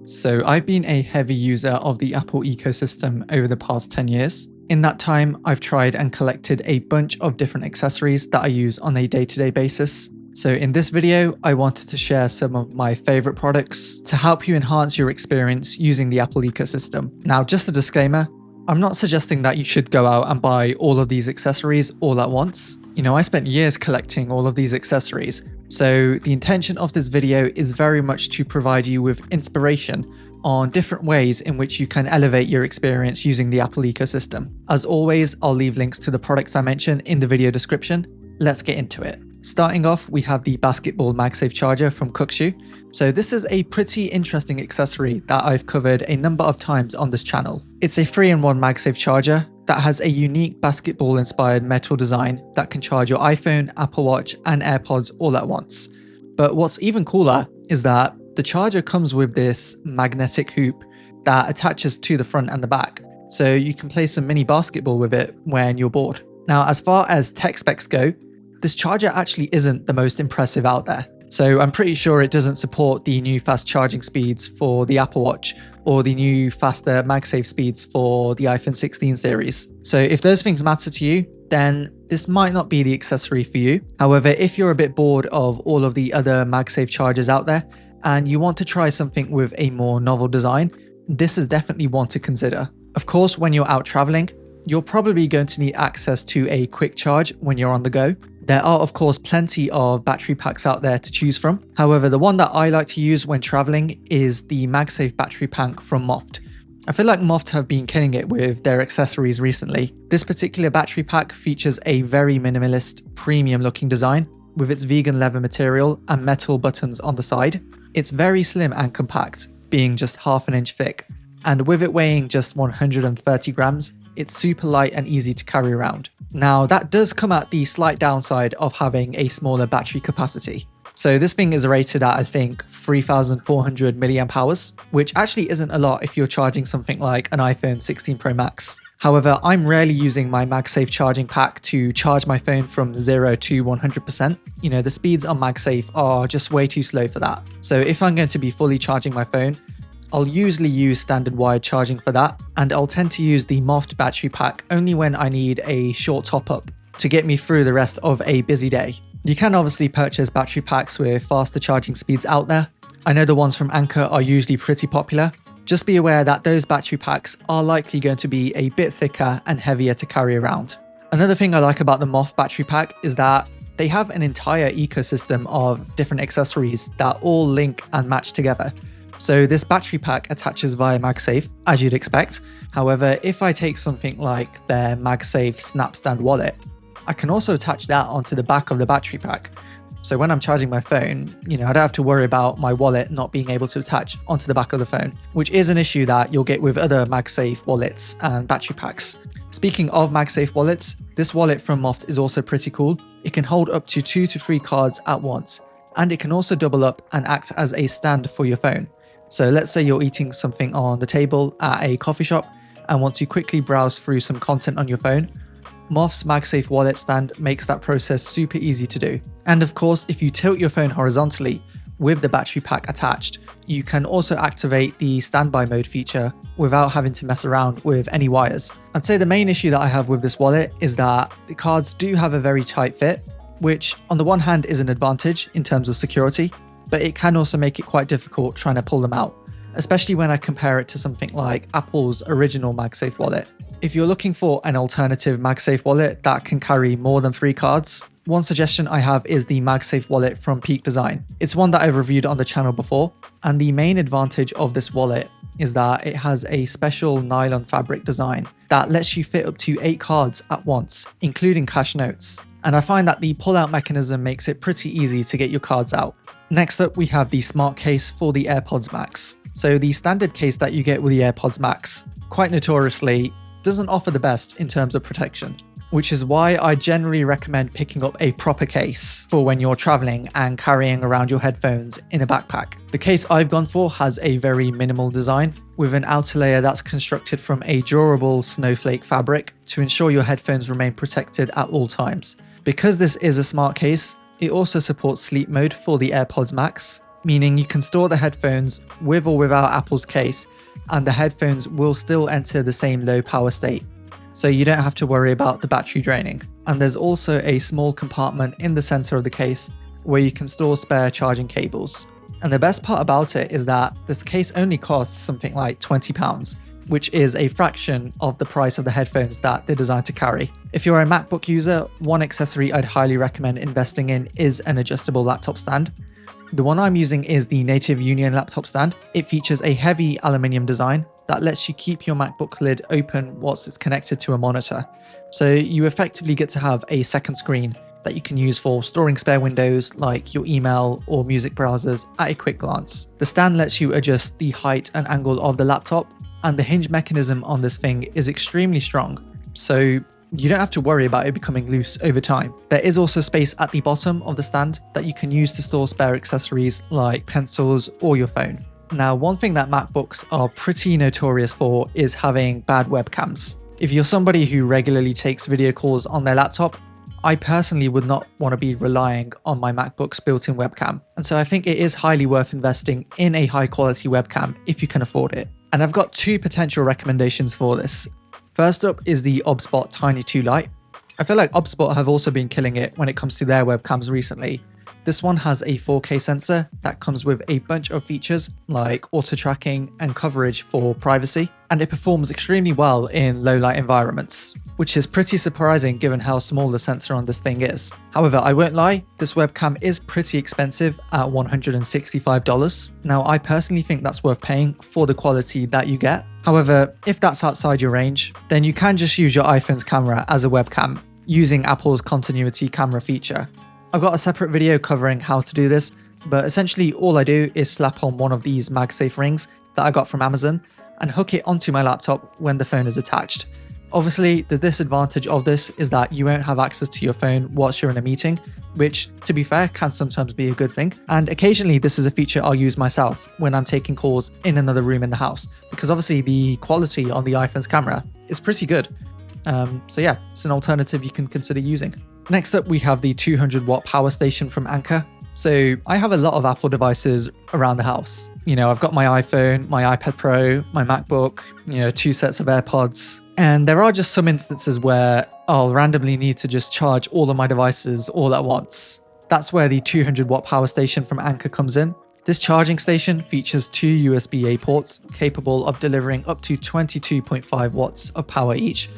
So I've been a heavy user of the Apple ecosystem over the past 10 years. In that time, I've tried and collected a bunch of different accessories that I use on a day-to-day basis. So in this video, I wanted to share some of my favorite products to help you enhance your experience using the Apple ecosystem. Now, just a disclaimer, I'm not suggesting that you should go out and buy all of these accessories all at once. I spent years collecting all of these accessories. So the intention of this video is very much to provide you with inspiration on different ways in which you can elevate your experience using the Apple ecosystem. As always, I'll leave links to the products I mentioned in the video description. Let's get into it. Starting off, we have the basketball MagSafe charger from Cookshoe. So this is a pretty interesting accessory that I've covered a number of times on this channel. It's a 3-in-1 MagSafe charger that has a unique basketball-inspired metal design that can charge your iPhone, Apple Watch, and AirPods all at once. But what's even cooler is that the charger comes with this magnetic hoop that attaches to the front and the back, so you can play some mini basketball with it when you're bored. Now, as far as tech specs go, this charger actually isn't the most impressive out there. So I'm pretty sure it doesn't support the new fast charging speeds for the Apple Watch or the new faster MagSafe speeds for the iPhone 16 series. So if those things matter to you, then this might not be the accessory for you. However, if you're a bit bored of all of the other MagSafe chargers out there and you want to try something with a more novel design, this is definitely one to consider. Of course, when you're out traveling, you're probably going to need access to a quick charge when you're on the go. There are, of course, plenty of battery packs out there to choose from. However, the one that I like to use when traveling is the MagSafe battery pack from Moft. I feel like Moft have been killing it with their accessories recently. This particular battery pack features a very minimalist, premium looking design with its vegan leather material and metal buttons on the side. It's very slim and compact, being just half an inch thick. And with it weighing just 130 grams, it's super light and easy to carry around. Now, that does come at the slight downside of having a smaller battery capacity. So this thing is rated at, I think, 3,400 milliamp hours, which actually isn't a lot if you're charging something like an iPhone 16 Pro Max. However, I'm rarely using my MagSafe charging pack to charge my phone from 0 to 100%. The speeds on MagSafe are just way too slow for that. So if I'm going to be fully charging my phone, I'll usually use standard wired charging for that, and I'll tend to use the Moft battery pack only when I need a short top up to get me through the rest of a busy day. You can obviously purchase battery packs with faster charging speeds out there. I know the ones from Anker are usually pretty popular. Just be aware that those battery packs are likely going to be a bit thicker and heavier to carry around. Another thing I like about the Moft battery pack is that they have an entire ecosystem of different accessories that all link and match together. So this battery pack attaches via MagSafe, as you'd expect. However, if I take something like their MagSafe snap stand wallet, I can also attach that onto the back of the battery pack. So when I'm charging my phone, I don't have to worry about my wallet not being able to attach onto the back of the phone, which is an issue that you'll get with other MagSafe wallets and battery packs. Speaking of MagSafe wallets, this wallet from Moft is also pretty cool. It can hold up to 2 to 3 cards at once, and it can also double up and act as a stand for your phone. So let's say you're eating something on the table at a coffee shop and want to quickly browse through some content on your phone. Moft's MagSafe wallet stand makes that process super easy to do. And of course, if you tilt your phone horizontally with the battery pack attached, you can also activate the standby mode feature without having to mess around with any wires. I'd say the main issue that I have with this wallet is that the cards do have a very tight fit, which on the one hand is an advantage in terms of security, but it can also make it quite difficult trying to pull them out, especially when I compare it to something like Apple's original MagSafe wallet. If you're looking for an alternative MagSafe wallet that can carry more than 3 cards, one suggestion I have is the MagSafe wallet from Peak Design. It's one that I've reviewed on the channel before, and the main advantage of this wallet is that it has a special nylon fabric design that lets you fit up to 8 cards at once, including cash notes. And I find that the pull-out mechanism makes it pretty easy to get your cards out. Next up, we have the smart case for the AirPods Max. So the standard case that you get with the AirPods Max, quite notoriously, doesn't offer the best in terms of protection, which is why I generally recommend picking up a proper case for when you're traveling and carrying around your headphones in a backpack. The case I've gone for has a very minimal design, with an outer layer that's constructed from a durable snowflake fabric to ensure your headphones remain protected at all times. Because this is a smart case, it also supports sleep mode for the AirPods Max, meaning you can store the headphones with or without Apple's case, and the headphones will still enter the same low power state. So you don't have to worry about the battery draining. And there's also a small compartment in the center of the case where you can store spare charging cables. And the best part about it is that this case only costs something like £20, which is a fraction of the price of the headphones that they're designed to carry. If you're a MacBook user, one accessory I'd highly recommend investing in is an adjustable laptop stand. The one I'm using is the Native Union laptop stand. It features a heavy aluminium design that lets you keep your MacBook lid open whilst it's connected to a monitor. So you effectively get to have a second screen that you can use for storing spare windows like your email or music browsers at a quick glance. The stand lets you adjust the height and angle of the laptop, and the hinge mechanism on this thing is extremely strong, so you don't have to worry about it becoming loose over time. There is also space at the bottom of the stand that you can use to store spare accessories like pencils or your phone. Now, one thing that MacBooks are pretty notorious for is having bad webcams. If you're somebody who regularly takes video calls on their laptop, I personally would not want to be relying on my MacBook's built-in webcam, and so I think it is highly worth investing in a high-quality webcam if you can afford it. And I've got two potential recommendations for this. First up is the OBSBot Tiny 2 Lite. I feel like OBSBot have also been killing it when it comes to their webcams recently. This one has a 4K sensor that comes with a bunch of features like auto tracking and coverage for privacy, and it performs extremely well in low light environments, which is pretty surprising given how small the sensor on this thing is. However, I won't lie, this webcam is pretty expensive at $165. Now, I personally think that's worth paying for the quality that you get. However, if that's outside your range, then you can just use your iPhone's camera as a webcam using Apple's continuity camera feature. I've got a separate video covering how to do this, but essentially all I do is slap on one of these MagSafe rings that I got from Amazon and hook it onto my laptop when the phone is attached. Obviously, the disadvantage of this is that you won't have access to your phone whilst you're in a meeting, which, to be fair, can sometimes be a good thing. And occasionally this is a feature I'll use myself when I'm taking calls in another room in the house, because obviously the quality on the iPhone's camera is pretty good. So yeah, it's an alternative you can consider using. Next up, we have the 200-watt power station from Anker. So I have a lot of Apple devices around the house. You know, I've got my iPhone, my iPad Pro, my MacBook, 2 sets of AirPods. And there are just some instances where I'll randomly need to just charge all of my devices all at once. That's where the 200-watt power station from Anker comes in. This charging station features 2 USB-A ports capable of delivering up to 22.5 watts of power each,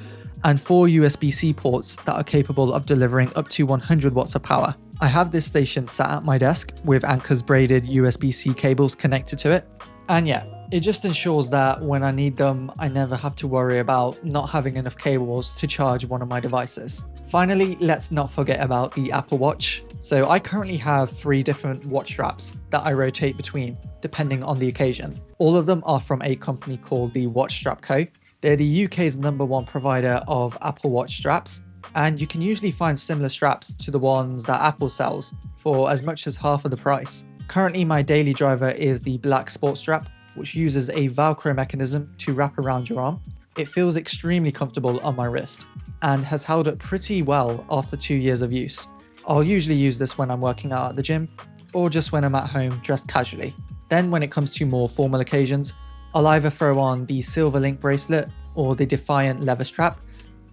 and 4 USB-C ports that are capable of delivering up to 100 watts of power. I have this station sat at my desk with Anker's braided USB-C cables connected to it. And yeah, it just ensures that when I need them, I never have to worry about not having enough cables to charge one of my devices. Finally, let's not forget about the Apple Watch. So I currently have 3 different watch straps that I rotate between depending on the occasion. All of them are from a company called the Watch Strap Co. They're the UK's #1 provider of Apple Watch straps, and you can usually find similar straps to the ones that Apple sells for as much as half of the price. Currently, my daily driver is the black sports strap, which uses a Velcro mechanism to wrap around your arm. It feels extremely comfortable on my wrist and has held up pretty well after 2 years of use. I'll usually use this when I'm working out at the gym or just when I'm at home dressed casually. Then when it comes to more formal occasions, I'll either throw on the Silver Link bracelet or the Defiant leather strap,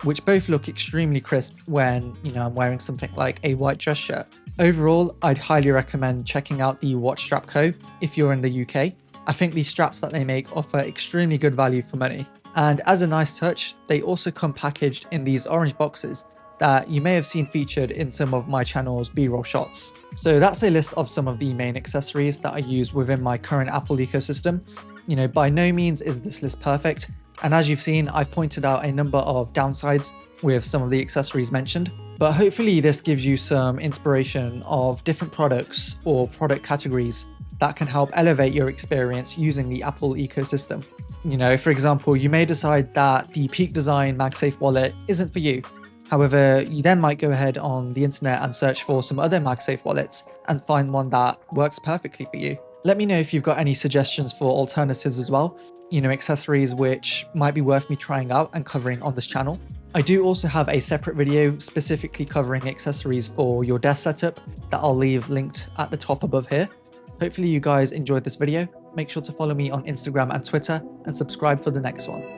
which both look extremely crisp when, I'm wearing something like a white dress shirt. Overall, I'd highly recommend checking out the Watch Strap Co. if you're in the UK. I think these straps that they make offer extremely good value for money. And as a nice touch, they also come packaged in these orange boxes that you may have seen featured in some of my channel's B-roll shots. So that's a list of some of the main accessories that I use within my current Apple ecosystem. By no means is this list perfect, and as you've seen, I've pointed out a number of downsides with some of the accessories mentioned, but hopefully this gives you some inspiration of different products or product categories that can help elevate your experience using the Apple ecosystem. For example, you may decide that the Peak Design MagSafe wallet isn't for you. However, you then might go ahead on the internet and search for some other MagSafe wallets and find one that works perfectly for you. Let me know if you've got any suggestions for alternatives as well, accessories which might be worth me trying out and covering on this channel. I do also have a separate video specifically covering accessories for your desk setup that I'll leave linked at the top above here. Hopefully you guys enjoyed this video. Make sure to follow me on Instagram and Twitter and subscribe for the next one.